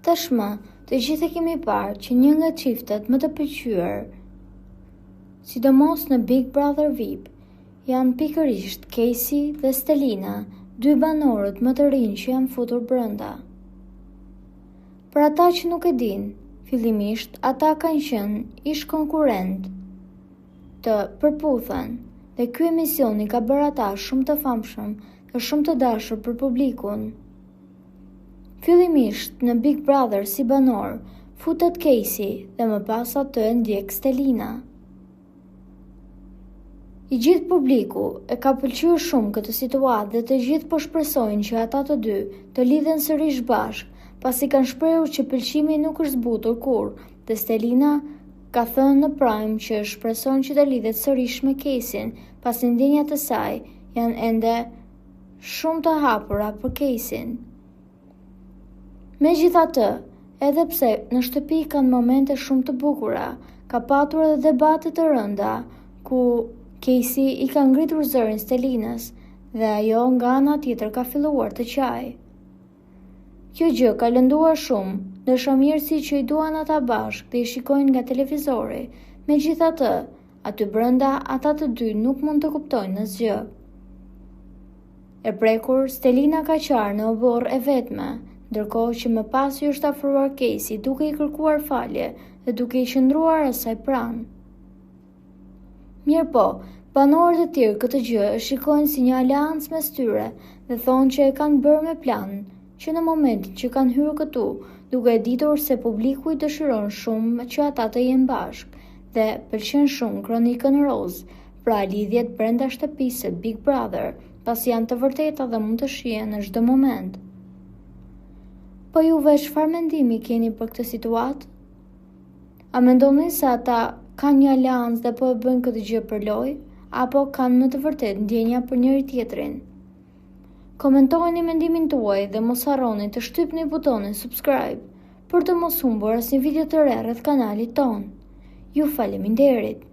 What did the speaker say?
Tashmë, të gjithë kemi parë që një nga çiftet më të pëlqyer, sidomos në Big Brother VIP, janë pikërisht Casey dhe Stelina, dy banorët më të rinj që janë futur brenda. Për ata që nuk e dinë, fillimisht ata kanë qenë ish konkurrent të përputhen dhe ky emisioni ka bërë ata shumë të famshëm dhe shumë të dashur për publikun. Fillimisht në Big Brother si banor, futet Casey dhe më pas atë e ndjek Stelina. I gjithë publiku e ka pëlqyer shumë këtë situatë dhe të gjithë po shpresojnë që ata të dy të lidhen sërish bashkë, pasi kanë shprehur që pëlqimi nuk është zbutur kurrë, dhe Stelina ka thënë në Prime që shpreson që të lidhet sërish me Caseyn, pasi ndjenjat e saj janë ende shumë të hapura për Caseyn. Megjithatë, edhe pse në shtëpi kanë momente shumë të bukura, ka patur edhe debate të rënda ku Casey i ka ngritur zërin Stelinës dhe ajo nga ana tjetër ka filluar të qajë. Kjo gjë ka lënduar shumë, ndërsa mirësi që i duan ata bashkë dhe i shikojnë nga televizori, megjithatë, aty brenda ata të dy nuk mund të kuptojnë asgjë. E prekur, Stelina ka qarë në oborr e vetme, ndërkohë që më pas i është afruar Casey duke i kërkuar falje dhe duke i qëndruar asaj pranë. Mirëpo, banorët e tjerë këtë gjë e shikojnë si një aleancë mes tyre dhe thonë që e kanë bërë me plan, që në momentin që kanë hyrë këtu, duke e ditur se publiku i dëshiron shumë që ata të jenë bashkë dhe pëlqen shumë kronikën roz, pra lidhjet brenda shtëpisë së Big Brother, pasi janë të vërteta dhe mund të shihen në çdo moment. Po juve çfarë mendimi keni për këtë situatë? A mendoni se ata kanë një aleancë dhe po e bëjnë këtë gjë për lojë, apo kanë më të vërtetë ndjenja për njëri tjetrin? Komentojeni mendimin tuaj dhe mos harroni të shtypni butonin subscribe për të mos humbur asnjë video të re rreth kanalit ton. Ju faleminderit!